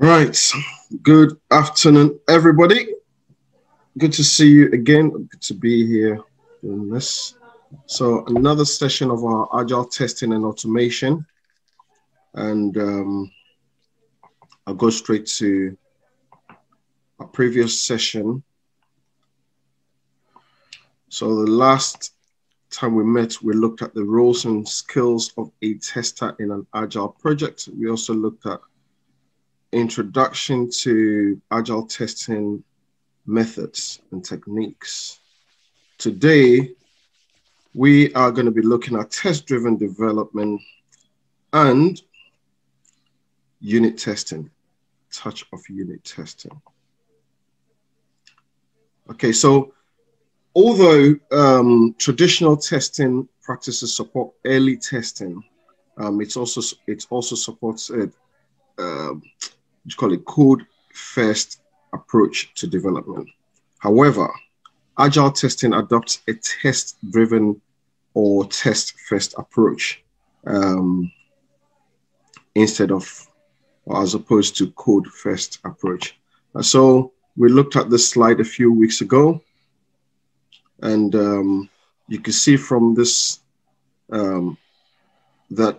Right. Good afternoon, everybody. Good to see you again. Good to be here doing this. So another session of our agile testing and automation. And I'll go straight to our previous session. So the last time we met, we looked at the roles and skills of a tester in an agile project. We also looked at introduction to agile testing methods and techniques. Today, we are going to be looking at test-driven development and unit testing, touch of unit testing. Okay, so although traditional testing practices support early testing, it also supports you call it code-first approach to development. However, agile testing adopts a test-driven or test-first approach instead of, or as opposed to code-first approach. So we looked at this slide a few weeks ago, and you can see from this that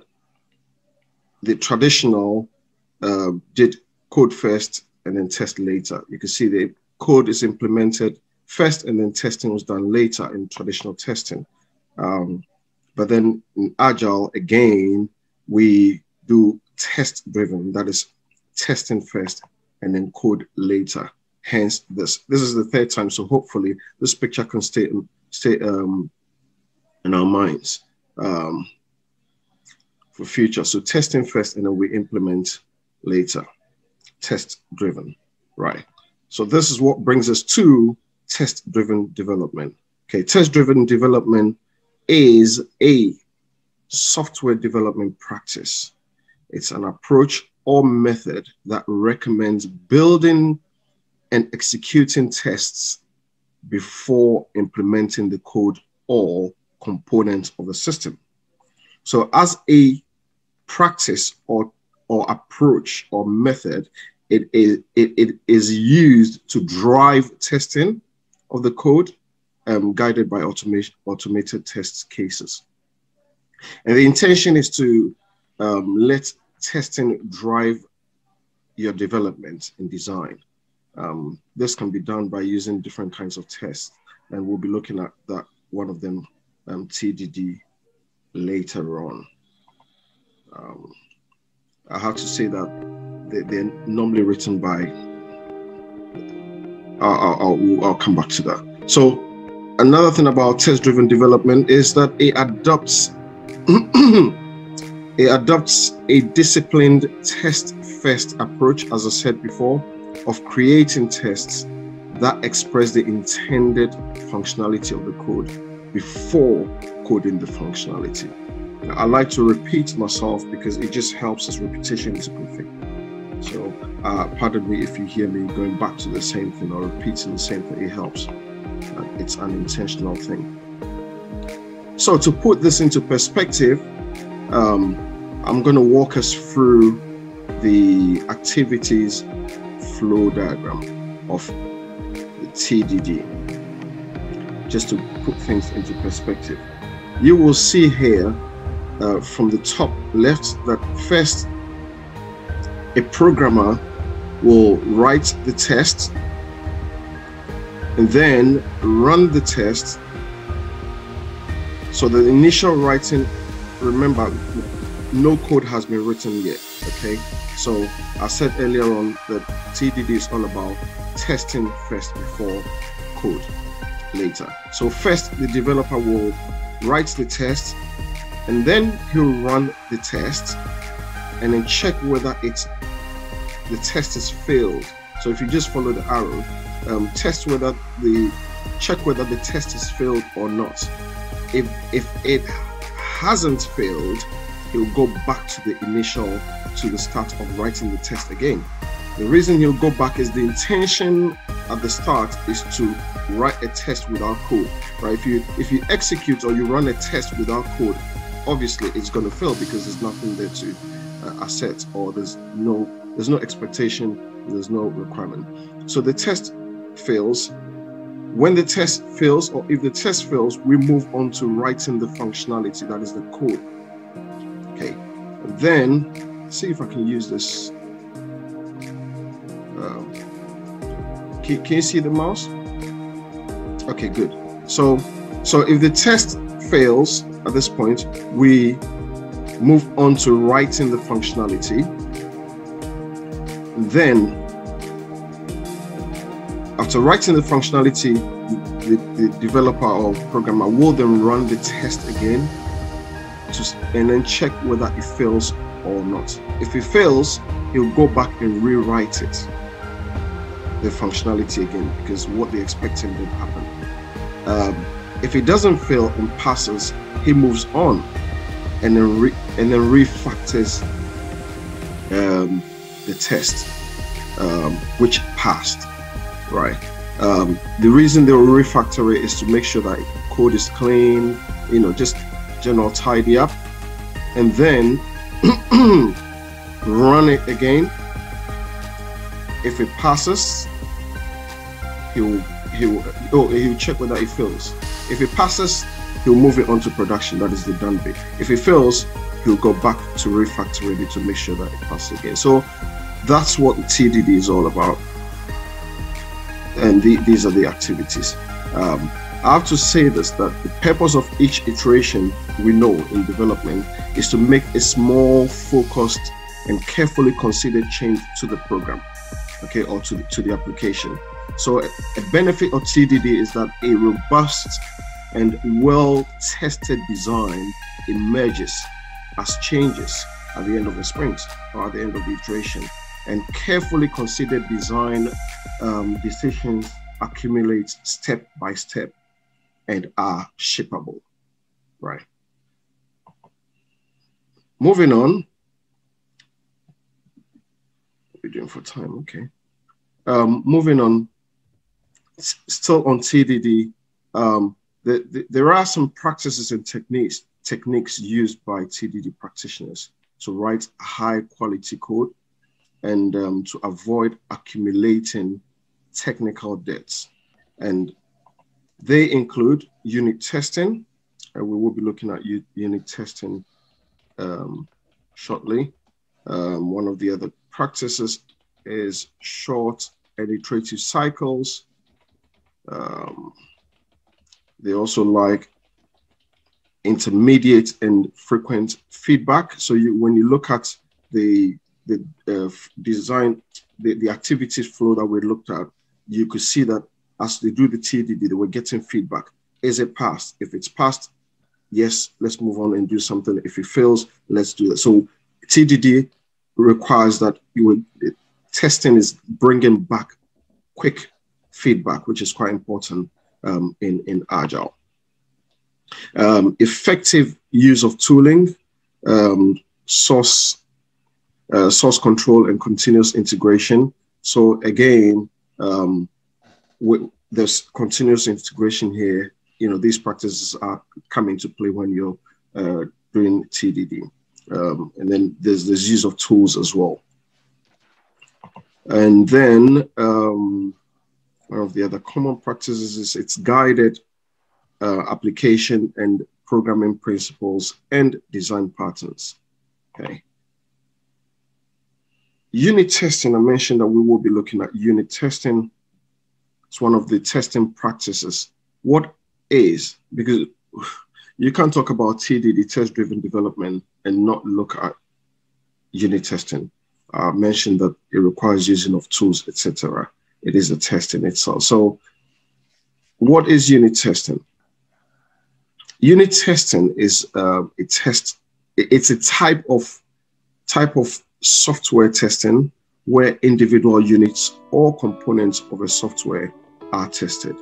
the traditional did code first and then test later. You can see the code is implemented first and then testing was done later in traditional testing. But then in Agile, again, we do test-driven, that is testing first and then code later. Hence this is the third time, so hopefully this picture can stay in our minds for future. So testing first and then we implement later. Test-driven, right? So this is what brings us to test-driven development. Okay, test-driven development is a software development practice. It's an approach or method that recommends building and executing tests before implementing the code or components of the system. So as a practice or approach or method, it is used to drive testing of the code, guided by automated test cases. And the intention is to let testing drive your development and design. This can be done by using different kinds of tests, and we'll be looking at that, one of them, TDD, later on. I have to say that they're normally written by, I'll come back to that. So another thing about test-driven development is that it adopts a disciplined test-first approach, as I said before, of creating tests that express the intended functionality of the code before coding the functionality. Now, I like to repeat myself because it just helps us. Repetition is a good thing. So pardon me if you hear me going back to the same thing or repeating the same thing, it helps. It's an intentional thing. So to put this into perspective, I'm going to walk us through the activities flow diagram of the TDD, just to put things into perspective. You will see here from the top left that first a programmer will write the test and then run the test. So the initial writing, remember, no code has been written yet, okay? So I said earlier on that TDD is all about testing first before code later. So first the developer will write the test and then he'll run the test and then check whether the test is failed. So if you just follow the arrow, check whether the test is failed or not. If it hasn't failed, he'll go back to the start of writing the test again. The reason he'll go back is the intention at the start is to write a test without code, right? If you execute or you run a test without code, obviously it's going to fail because there's nothing there are set, or there's no expectation, there's no requirement. So the test fails. When the test fails, or if the test fails, we move on to writing the functionality, that is the code. Okay, and then see if I can use this. Can you see the mouse? Okay, good. So if the test fails at this point, we move on to writing the functionality. Then, after writing the functionality, the developer or programmer will then run the test again and then check whether it fails or not. If it fails, he'll go back and rewrite it, the functionality again, because what they expected would happen. If it doesn't fail and passes, he moves on and then refactors the test, which passed. Right. The reason they will refactor it is to make sure that code is clean, just general tidy up, and then run it again. If it passes, he'll check whether it fails. If it passes, he'll move it on to production. That is the done bit. If it fails, he'll go back to refactoring it to make sure that it passes again. So that's what TDD is all about. And these are the activities. I have to say this, that the purpose of each iteration, we know in development, is to make a small, focused, and carefully considered change to the program, okay, or to the application. So a benefit of TDD is that a robust and well-tested design emerges as changes at the end of the sprint or at the end of the iteration, and carefully considered design decisions accumulate step by step and are shippable, right? Moving on. What are we doing for time? Okay. Moving on, still on TDD, there are some practices and techniques used by TDD practitioners to write high quality code and to avoid accumulating technical debts. And they include unit testing, and we will be looking at unit testing shortly. One of the other practices is short and iterative cycles. They also like intermediate and frequent feedback. So when you look at the design, the activities flow that we looked at, you could see that as they do the TDD, they were getting feedback. Is it passed? If it's passed, yes, let's move on and do something. If it fails, let's do that. So TDD requires that testing is bringing back quick feedback, which is quite important in Agile. Effective use of tooling, source control, and continuous integration. So again, there's continuous integration here. These practices are come into play when you're doing TDD. And then there's this use of tools as well. And then one of the other common practices is its guided application and programming principles and design patterns. Okay. Unit testing, I mentioned that we will be looking at unit testing. It's one of the testing practices. What is, because you can't talk about TDD, test-driven development, and not look at unit testing. I mentioned that it requires using of tools, etc. It is a test in itself. So what is unit testing? Unit testing is a test. It's a type of software testing where individual units or components of a software are tested.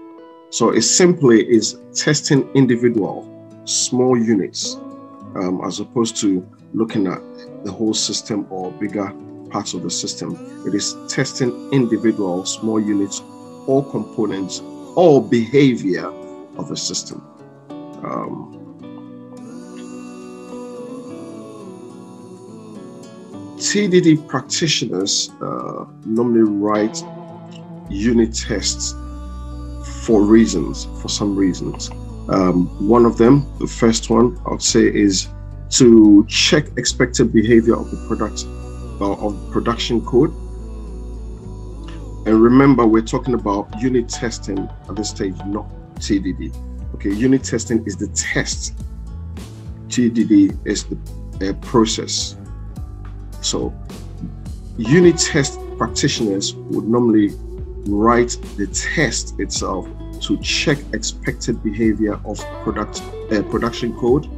So it simply is testing individual small units as opposed to looking at the whole system or bigger parts of the system. It is testing individual small units or components or behavior of a system. TDD practitioners normally write unit tests for some reasons. One of them, the first one I would say, is to check expected behavior of the product of production code. And remember, we're talking about unit testing at this stage, not TDD. Okay, unit testing is the test. TDD is the process. So unit test practitioners would normally write the test itself to check expected behavior of production code,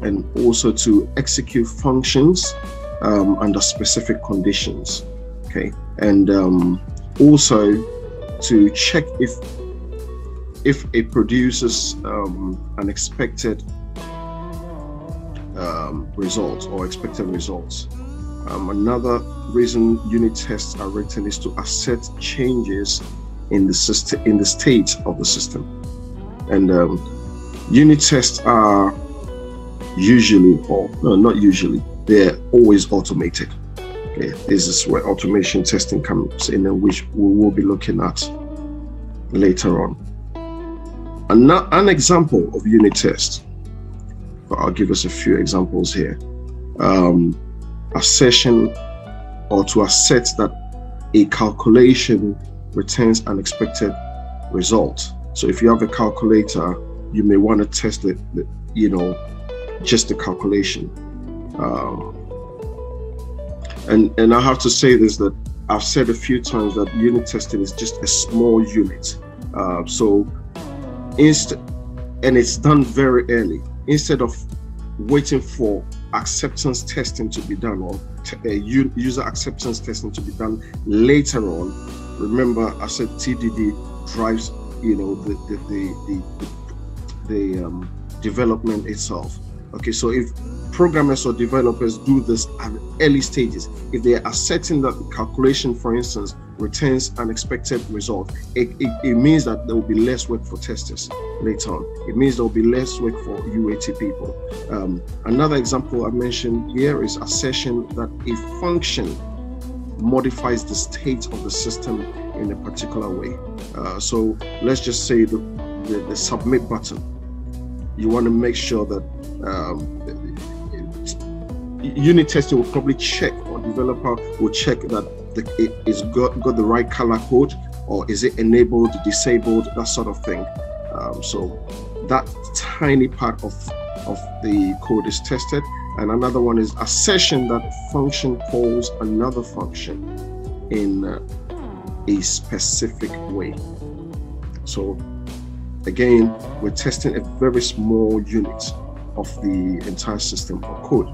and also to execute functions under specific conditions. Okay, and also to check if it produces an expected result or expected results. Another reason unit tests are written is to assess changes in the system, in the state of the system. And unit tests are usually, or no, not usually, they're always automated. Okay, this is where automation testing comes in, and which we will be looking at later on. An example of unit test, I'll give us a few examples here. Assertion, or to assert that a calculation returns an expected result. So if you have a calculator, you may want to test it, just the calculation. And I have to say this, that I've said a few times that unit testing is just a small unit. And it's done very early. Instead of waiting for acceptance testing to be done, or user acceptance testing to be done later on. Remember, I said TDD drives, the development itself. Okay, so if programmers or developers do this at early stages, if they are asserting that the calculation, for instance, returns an expected result, it means that there will be less work for testers later on. It means there will be less work for UAT people. Another example I mentioned here is assertion that a function modifies the state of the system in a particular way. So let's just say the submit button. You want to make sure that unit testing will probably check, or developer will check that it is got the right color code, or is it enabled, disabled, that sort of thing. So that tiny part of the code is tested. And another one is assertion that a function calls another function in a specific way. So again, we're testing a very small unit of the entire system or code.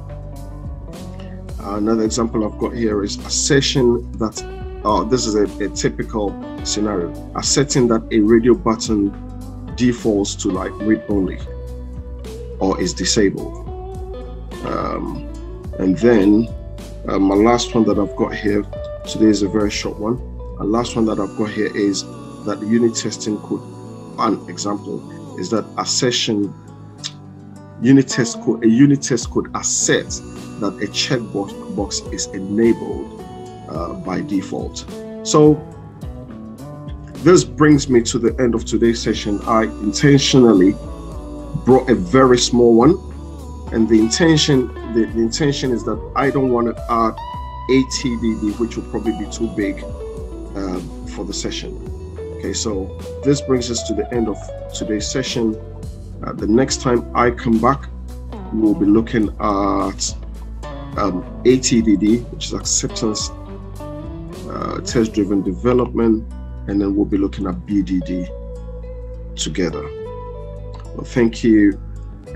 Another example I've got here is assertion that, this is a typical scenario, asserting that a radio button defaults to like read only or is disabled. And then my last one that I've got here today is a very short one. The last one that I've got here is that unit testing could, an example is that assertion, a unit test could assert that a checkbox is enabled by default. So this brings me to the end of today's session. I intentionally brought a very small one, and the intention is that I don't want to add a TDD, which will probably be too big for the session. Okay, so this brings us to the end of today's session. The next time I come back, we'll be looking at ATDD, which is acceptance test-driven development, and then we'll be looking at BDD together. Well, thank you,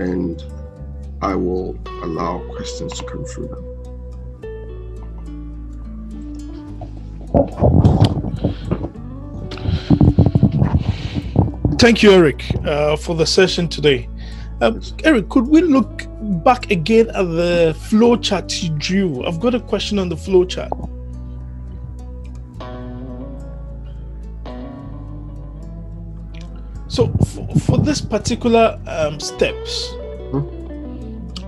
and I will allow questions to come through now. Thank you, Eric, for the session today. Eric, could we look back again at the flow chart you drew? I've got a question on the flow chart. So for this particular steps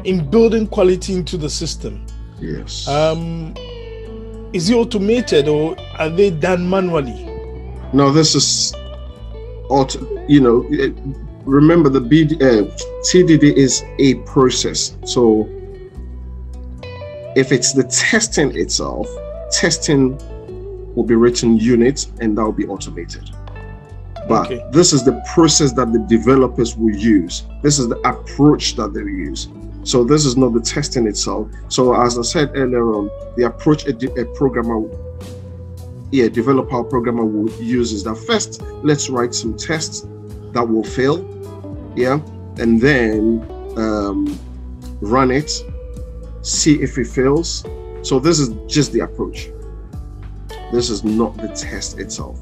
in building quality into the system, yes, is it automated or are they done manually? No, this is remember the TDD is a process. So if it's the testing itself, testing will be written units and that will be automated. But this is the process that the developers will use. This is the approach that they use. So this is not the testing itself. So as I said earlier on, the approach a developer or programmer will use is that first, let's write some tests that will fail, and then run it, see if it fails. So this is just the approach. This is not the test itself.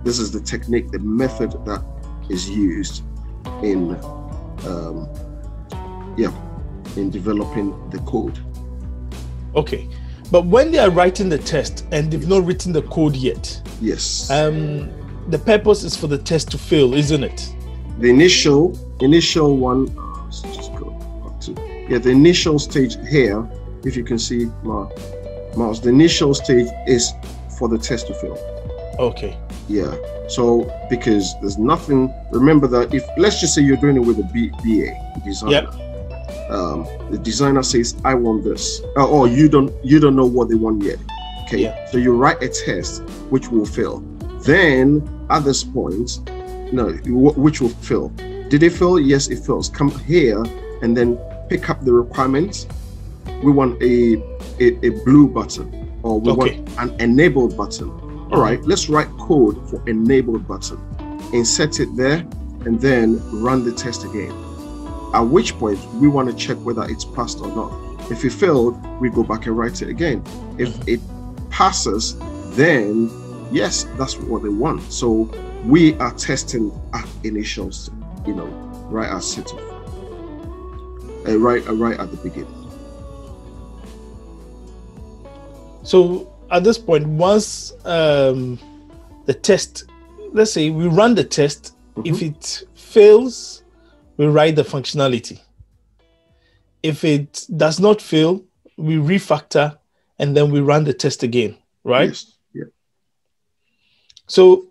This is the technique, the method that is used in developing the code. Okay, but when they are writing the test and they've not written the code yet, yes, the purpose is for the test to fail, isn't it? The initial one. Let's just go back to the initial stage here. If you can see my mouse, the initial stage is for the test to fail. Okay. Yeah. So because there's nothing. Remember that if let's just say you're doing it with a BA designer. Yep. The designer says, "I want this," or you don't know what they want yet. Okay. Yeah. So you write a test which will fail. Then at this point, which will fail. Did it fail? Yes, it fails. Come here and then pick up the requirements. We want a blue button, or we want an enabled button. All right, let's write code for enabled button. Insert it there, and then run the test again. At which point we want to check whether it's passed or not. If it failed, we go back and write it again. If it passes, then yes, that's what they want. So we are testing at initials, right at setup, right at the beginning. So at this point, once the test, let's say we run the test, if it fails, we write the functionality. If it does not fail, we refactor and then we run the test again, right? Yes. Yeah. So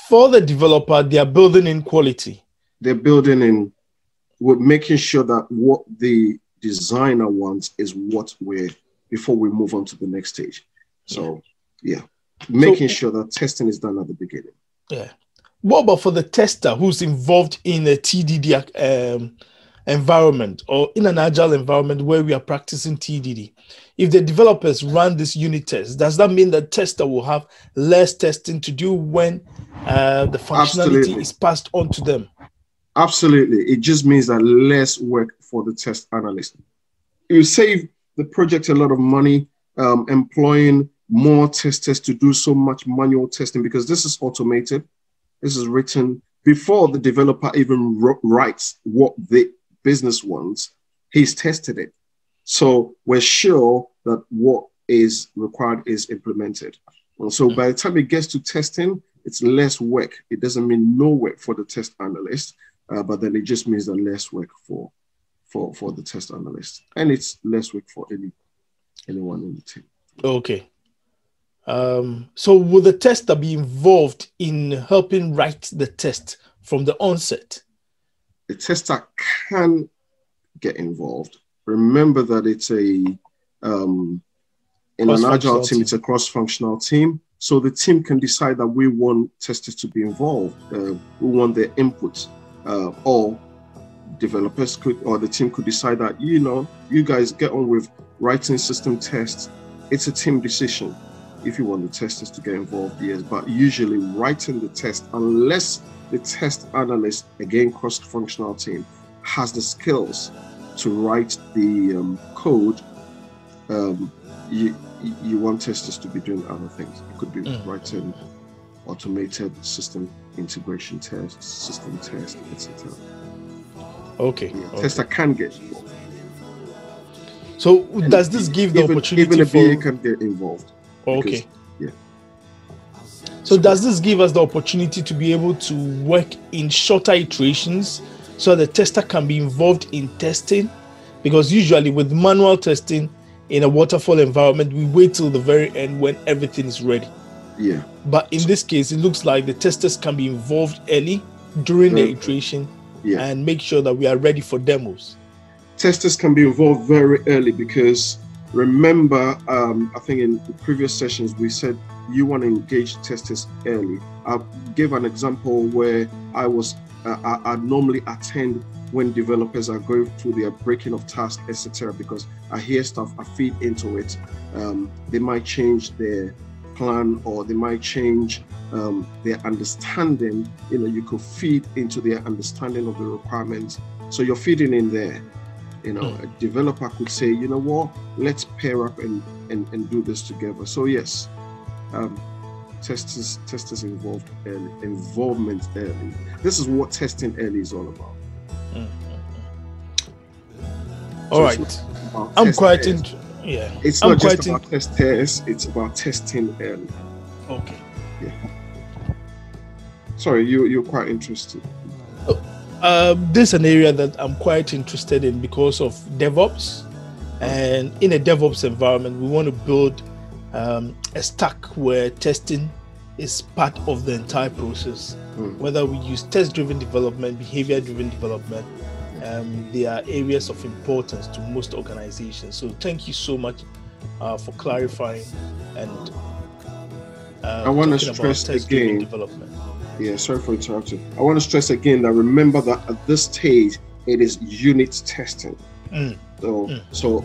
for the developer, they are building in quality. They're building in, we're making sure that what the designer wants is what before we move on to the next stage. So making sure that testing is done at the beginning. Yeah. What about for the tester who's involved in a TDD environment or in an agile environment where we are practicing TDD? If the developers run this unit test, does that mean the tester will have less testing to do when the functionality is passed on to them? Absolutely. It just means that less work for the test analyst. You save the project a lot of money, employing more testers to do so much manual testing, because this is automated. This is written before the developer even writes what the business wants. He's tested it. So we're sure that what is required is implemented. And so by the time it gets to testing, it's less work. It doesn't mean no work for the test analyst, but then it just means that less work for the test analyst. And it's less work for anyone in the team. Okay. So will the tester be involved in helping write the test from the onset? The tester can get involved. Remember that it's in an agile team, it's a cross-functional team. So the team can decide that we want testers to be involved. We want their input. Or developers or the team could decide that, you guys get on with writing system tests. It's a team decision. If you want the testers to get involved, yes, but usually writing the test, unless the test analyst, again, cross-functional team, has the skills to write the code, you want testers to be doing other things. It could be writing automated system integration tests, system tests, etc. Okay. Tester can get involved. So does this give the opportunity even a BA can get involved? Okay. Because, So does this give us the opportunity to be able to work in shorter iterations so the tester can be involved in testing? Because usually with manual testing, in a waterfall environment, we wait till the very end when everything is ready. Yeah. But in this case, it looks like the testers can be involved early during the iteration and make sure that we are ready for demos. Testers can be involved very early because remember, I think in the previous sessions, we said you want to engage testers early. I gave an example where I normally attend when developers are going through their breaking of tasks, etc. because I hear stuff, I feed into it. They might change their plan or they might change their understanding. You could feed into their understanding of the requirements. So you're feeding in there. A developer could say, you know what, let's pair up and do this together. So yes, testers involvement early. This is what testing early is all about. All right. I'm quite yeah. It's not just about test, it's about testing early. Okay. Yeah. Sorry, you're quite interested. This is an area that I'm quite interested in because of DevOps. And in a DevOps environment, we want to build a stack where testing is part of the entire process. Whether we use test-driven development, behavior-driven development, they are areas of importance to most organizations. So thank you so much for clarifying and I want to stress again. Development. Yeah, sorry for interrupting. I want to stress again that remember that at this stage it is unit testing. So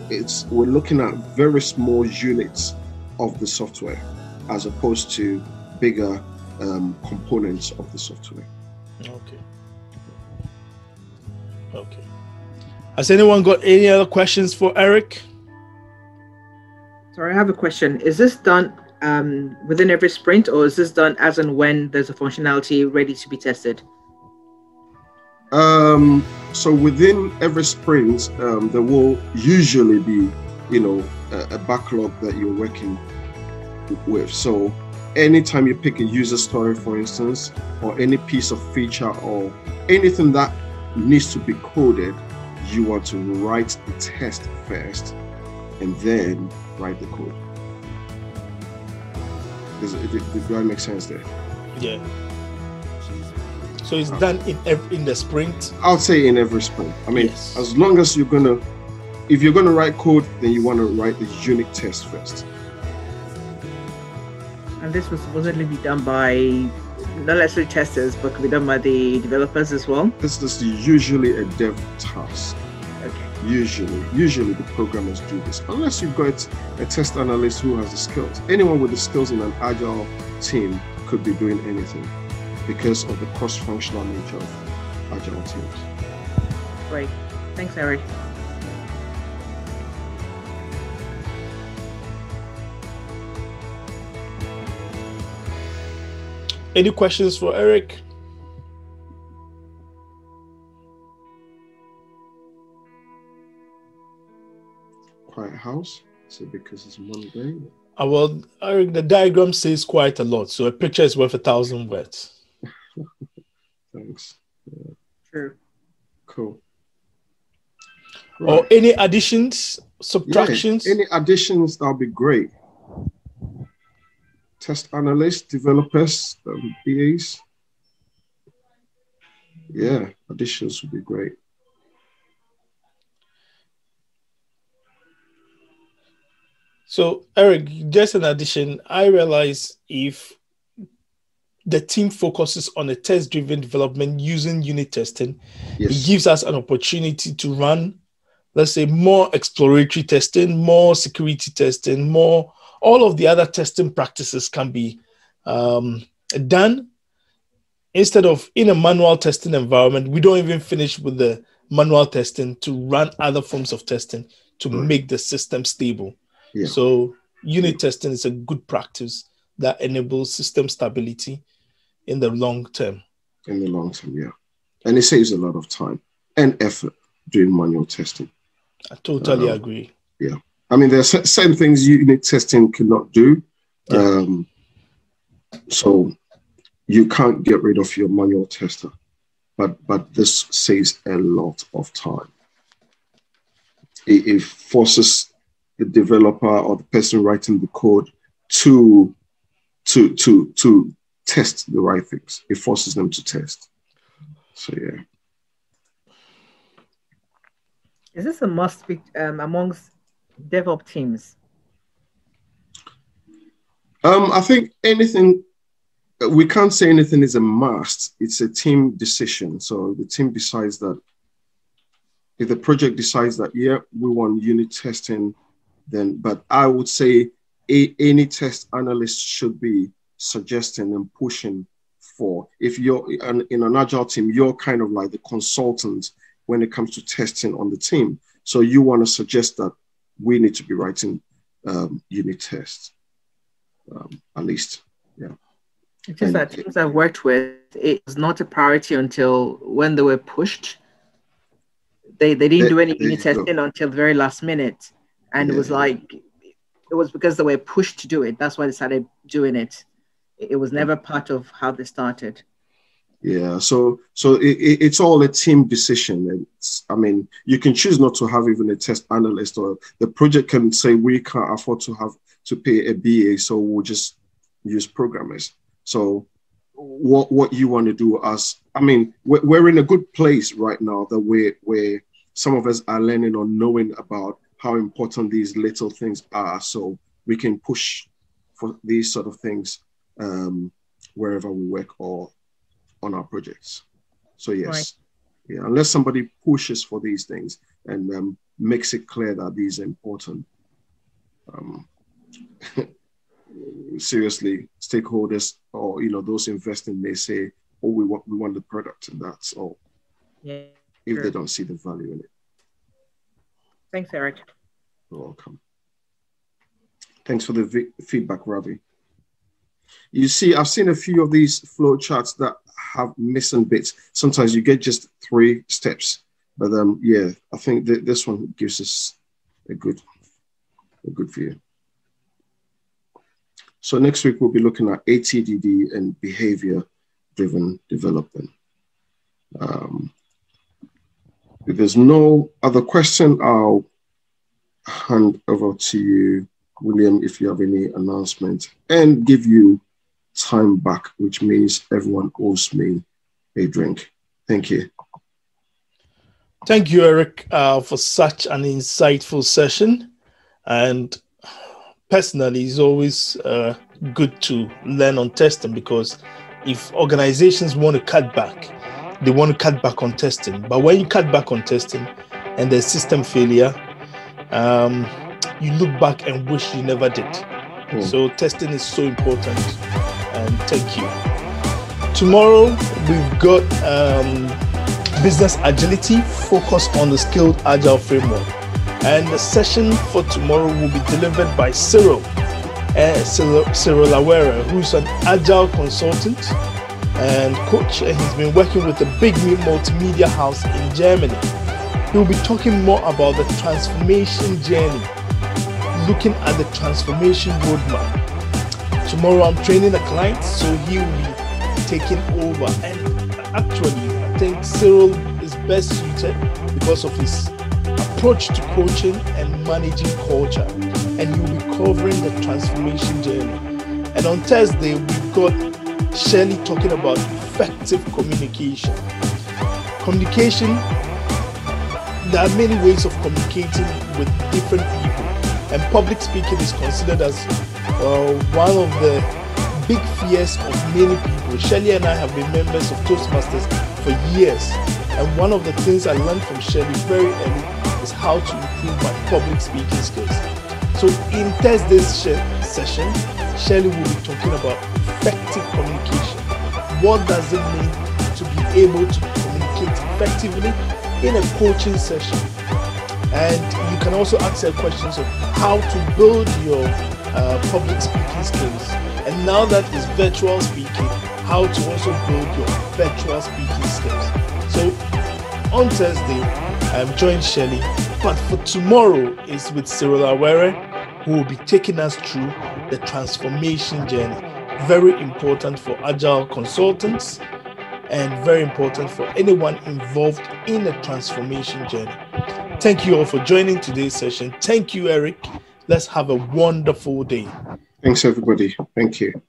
we're looking at very small units of the software as opposed to bigger components of the software. Okay. Has anyone got any other questions for Eric? Sorry, I have a question. Is this done within every sprint, or is this done as and when there's a functionality ready to be tested? So within every sprint, there will usually be, a backlog that you're working with. So anytime you pick a user story, for instance, or any piece of feature or anything that needs to be coded, you want to write the test first and then write the code. Do I make sense there? Yeah. So it's done in the sprint? I'll say in every sprint. I mean, yes. As long as if you're gonna write code, then you want to write the unit test first. And this will supposedly be done by not necessarily testers, but could be done by the developers as well? This is usually a dev task. Okay. Usually the programmers do this, unless you've got a test analyst who has the skills. Anyone with the skills in an agile team could be doing anything because of the cross-functional nature of agile teams. Great. Thanks, Eric. Any questions for Eric? Quiet house. So because it's Monday. Well, Eric, the diagram says quite a lot. So a picture is worth 1,000 words. Thanks. Yeah. True. Cool. Right. Or any additions, subtractions? Yeah, any additions, that'll be great. Test analysts, developers, BAs. Yeah, additions would be great. So, Eric, just an addition. I realize if the team focuses on a test-driven development using unit testing, it gives us an opportunity to run, let's say, more exploratory testing, more security testing, more all of the other testing practices can be done instead of in a manual testing environment. We don't even finish with the manual testing to run other forms of testing to make the system stable. Yeah. So unit testing is a good practice that enables system stability in the long term. In the long term, yeah. And it saves a lot of time and effort doing manual testing. I totally agree. Yeah. I mean, there are certain things unit testing cannot do. Yeah. So you can't get rid of your manual tester, but this saves a lot of time. It forces the developer or the person writing the code to test the right things. It forces them to test. So yeah. Is this a must be amongst DevOps teams? I think we can't say anything is a must. It's a team decision. So the team decides that if the project decides that, yeah, we want unit testing, then, but I would say any test analyst should be suggesting and pushing for, if you're in an agile team, you're kind of like the consultant when it comes to testing on the team. So you want to suggest that we need to be writing unit tests, at least, yeah. It's just that teams I've worked with, it was not a priority until when they were pushed. They didn't do any unit testing until the very last minute. And it was like, it was because they were pushed to do it. That's why they started doing it. It was never part of how they started. Yeah, so it's all a team decision. I mean, you can choose not to have even a test analyst, or the project can say we can't afford to pay a BA, so we'll just use programmers. So what you want to do we're in a good place right now that where some of us are learning or knowing about how important these little things are, so we can push for these sort of things wherever we work or on our projects. So yes, right. Yeah, unless somebody pushes for these things and makes it clear that these are important. Seriously, stakeholders or those investing may say, "Oh, we want the product," and that's all. Yeah, if they don't see the value in it. Thanks, Eric. You're welcome. Thanks for the feedback, Ravi. You see, I've seen a few of these flow charts that have missing bits. Sometimes you get just 3 steps, but yeah, I think that this one gives us a good view. So next week we'll be looking at ATDD and behavior-driven development. If there's no other question, I'll hand over to you, William, if you have any announcement, and give you time back, which means everyone owes me a drink. Thank you. Thank you, Eric, for such an insightful session. And personally, it's always good to learn on testing, because if organizations want to cut back, they want to cut back on testing. But when you cut back on testing and there's system failure, you look back and wish you never did. So testing is so important. And thank you. Tomorrow, we've got business agility focused on the skilled agile framework. And the session for tomorrow will be delivered by Cyril Awere, who's an agile consultant and coach, and he's been working with a big multimedia house in Germany. He'll be talking more about the transformation journey, looking at the transformation roadmap. Tomorrow I'm training a client, so he will be taking over. And actually, I think Cyril is best suited because of his approach to coaching and managing culture, and he will be covering the transformation journey. And on Thursday, we've got Shirley talking about effective communication. Communication, there are many ways of communicating with different people, and public speaking is considered as one of the big fears of many people. Shirley and I have been members of Toastmasters for years, and one of the things I learned from Shirley very early is how to improve my public speaking skills. So in Thursday's session, Shirley will be talking about effective communication. What does it mean to be able to communicate effectively in a coaching session? And you can also ask her questions of how to build your public speaking skills. And now that is virtual speaking, how to also build your virtual speaking skills. So on Thursday, I'm joined Shirley, but for tomorrow is with Cyril Awere, who will be taking us through the transformation journey. Very important for agile consultants and very important for anyone involved in the transformation journey. Thank you all for joining today's session. Thank you, Eric, Let's have a wonderful day. Thanks, everybody. Thank you.